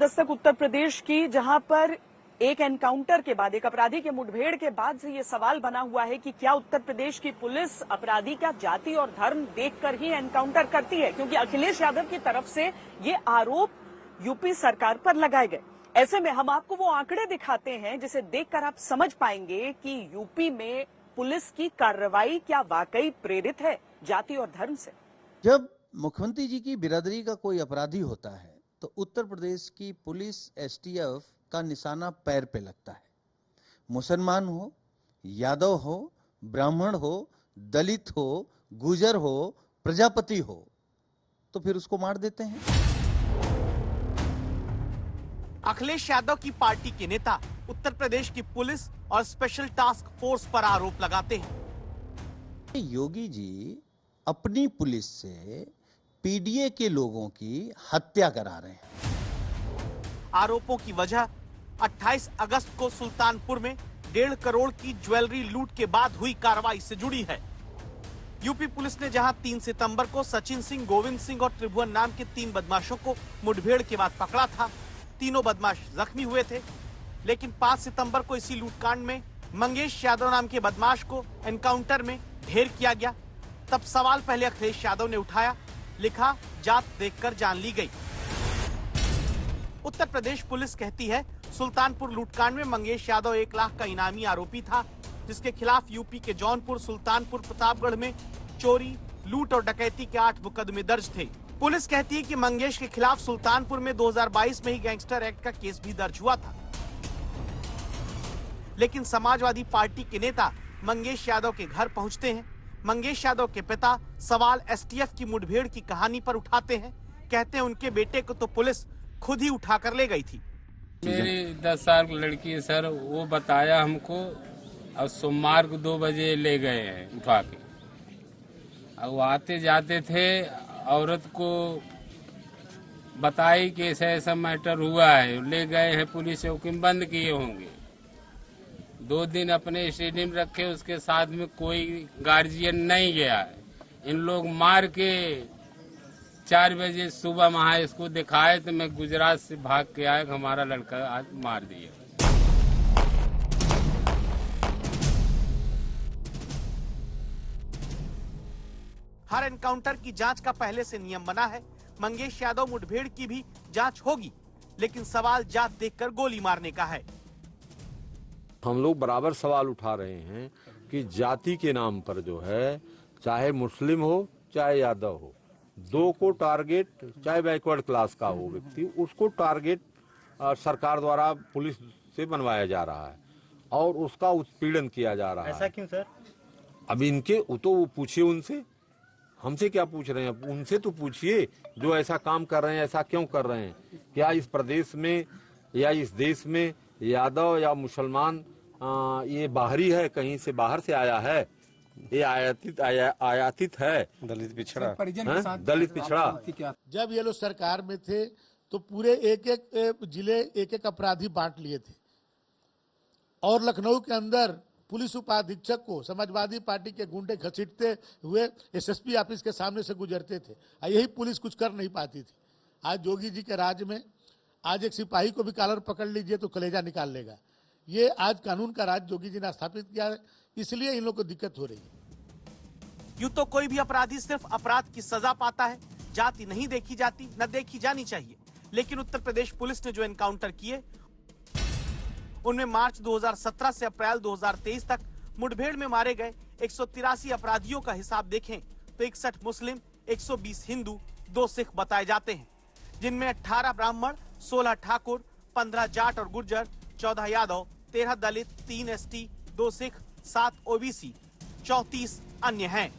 दस्तक उत्तर प्रदेश की, जहां पर एक एनकाउंटर के बाद, एक अपराधी के मुठभेड़ के बाद से ये सवाल बना हुआ है कि क्या उत्तर प्रदेश की पुलिस अपराधी का जाति और धर्म देखकर ही एनकाउंटर करती है, क्योंकि अखिलेश यादव की तरफ से ये आरोप यूपी सरकार पर लगाए गए। ऐसे में हम आपको वो आंकड़े दिखाते हैं जिसे देखकर आप समझ पाएंगे कि यूपी में पुलिस की कार्रवाई क्या वाकई प्रेरित है जाति और धर्म से। जब मुख्यमंत्री जी की बिरादरी का कोई अपराधी होता है तो उत्तर प्रदेश की पुलिस एसटीएफ का निशाना पैर पे लगता है। मुसलमान हो, यादव हो, ब्राह्मण हो, दलित हो, गुर्जर हो, प्रजापति हो, तो फिर उसको मार देते हैं। अखिलेश यादव की पार्टी के नेता उत्तर प्रदेश की पुलिस और स्पेशल टास्क फोर्स पर आरोप लगाते हैं। योगी जी अपनी पुलिस से पीडीए के लोगों की हत्या करा रहे हैं। आरोपों की वजह 28 अगस्त को सुल्तानपुर में 1.5 करोड़ की ज्वेलरी लूट के बाद हुई कार्रवाई से जुड़ी है। यूपी पुलिस ने जहां 3 सितंबर को सचिन सिंह, गोविंद सिंह और त्रिभुवन नाम के 3 बदमाशों को मुठभेड़ के बाद पकड़ा था, तीनों बदमाश जख्मी हुए थे। लेकिन 5 सितंबर को इसी लूटकांड में मंगेश यादव नाम के बदमाश को एनकाउंटर में ढेर किया गया। तब सवाल पहले अखिलेश यादव ने उठाया, लिखा जात देखकर जान ली गई। उत्तर प्रदेश पुलिस कहती है सुल्तानपुर लूटकांड में मंगेश यादव 1 लाख का इनामी आरोपी था, जिसके खिलाफ यूपी के जौनपुर, सुल्तानपुर, प्रतापगढ़ में चोरी, लूट और डकैती के 8 मुकदमे दर्ज थे। पुलिस कहती है कि मंगेश के खिलाफ सुल्तानपुर में 2022 में ही गैंगस्टर एक्ट का केस भी दर्ज हुआ था। लेकिन समाजवादी पार्टी के नेता मंगेश यादव के घर पहुंचते हैं। मंगेश यादव के पिता सवाल एसटीएफ की मुठभेड़ की कहानी पर उठाते हैं। कहते हैं उनके बेटे को तो पुलिस खुद ही उठा कर ले गई थी। मेरी 10 साल की लड़की है सर, वो बताया हमको, और सोमवार को 2 बजे ले गए हैं उठा के। और वो आते जाते थे, औरत को बताई कि ऐसा ऐसा मैटर हुआ है, ले गए हैं पुलिस चौकी बंद किए होंगे। 2 दिन अपने स्टेडियम रखे, उसके साथ में कोई गार्जियन नहीं गया है। इन लोग मार के 4 बजे सुबह वहाँ इसको दिखाए तो मैं गुजरात से भाग के आया, हमारा लड़का आज मार दिया। हर एनकाउंटर की जांच का पहले से नियम बना है। मंगेश यादव मुठभेड़ की भी जांच होगी, लेकिन सवाल जात देखकर गोली मारने का है। हम लोग बराबर सवाल उठा रहे हैं कि जाति के नाम पर जो है, चाहे मुस्लिम हो चाहे यादव हो, 2 को टारगेट, चाहे बैकवर्ड क्लास का हो व्यक्ति, उसको टारगेट सरकार द्वारा पुलिस से बनवाया जा रहा है और उसका उत्पीड़न किया जा रहा है। ऐसा क्यों सर? अब इनके तो वो पूछिए उनसे, हमसे क्या पूछ रहे हैं? उनसे तो पूछिए जो ऐसा काम कर रहे हैं, ऐसा क्यों कर रहे हैं। क्या इस प्रदेश में या इस देश में यादव या मुसलमान ये बाहरी है, कहीं से बाहर से आया है, ये आयातित है, दलित पिछड़ा, दलित पिछड़ा। जब ये लोग सरकार में थे तो पूरे एक जिले एक अपराधी बांट लिए थे और लखनऊ के अंदर पुलिस उपाधीक्षक को समाजवादी पार्टी के गुंडे घसीटते हुए एसएसपी ऑफिस के सामने से गुजरते थे। यही पुलिस कुछ कर नहीं पाती थी। आज योगी जी के राज में आज एक सिपाही को भी कॉलर पकड़ लीजिए तो कलेजा निकाल लेगा। ये आज कानून का राज योगी जी ने स्थापित किया है, इसलिए इन लोगों को दिक्कत हो रही है। यूं तो कोई भी अपराधी सिर्फ अपराध की सजा पाता है, जाति नहीं देखी जाती, न देखी जानी चाहिए। लेकिन उत्तर प्रदेश पुलिस ने जो एनकाउंटर किए उनमें मार्च 2017 से अप्रैल 2023 तक मुठभेड़ में मारे गए 183 अपराधियों का हिसाब देखें तो 61 मुस्लिम, 120 हिंदू, 2 सिख बताए जाते हैं, जिनमें 18 ब्राह्मण, 16 ठाकुर, 15 जाट और गुर्जर, 14 यादव, 13 दलित, 3 एसटी, 2 सिख, 7 ओबीसी, 34 अन्य हैं।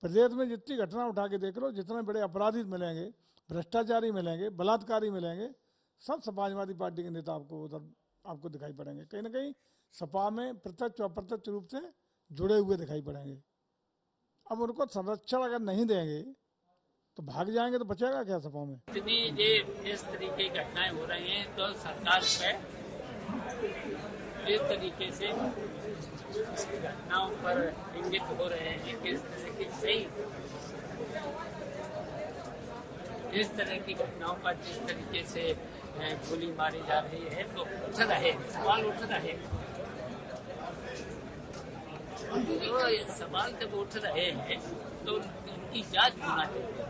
प्रदेश में जितनी घटना उठा के देख लो, जितने बड़े अपराधी मिलेंगे, भ्रष्टाचारी मिलेंगे, बलात्कारी मिलेंगे, सब समाजवादी पार्टी के नेता आपको उधर आपको दिखाई पड़ेंगे। कहीं ना कहीं सपा में प्रत्यक्ष अप्रत्यक्ष रूप से जुड़े हुए दिखाई पड़ेंगे। अब उनको संरक्षण अगर नहीं देंगे तो भाग जाएंगे तो बचेगा क्या सपा में? इतनी इस तरीके की घटनाएं हो रही हैं तो सरकार पे इस तरीके से घटनाओं पर इंगित हो रहे हैं कि इस तरह की घटनाओं का जिस तरीके से गोली मारी जा रही है, तो उठ रहे सवाल उठ रहे, तो सवाल जब उठ रहे हैं तो उनकी जांच होना चाहिए।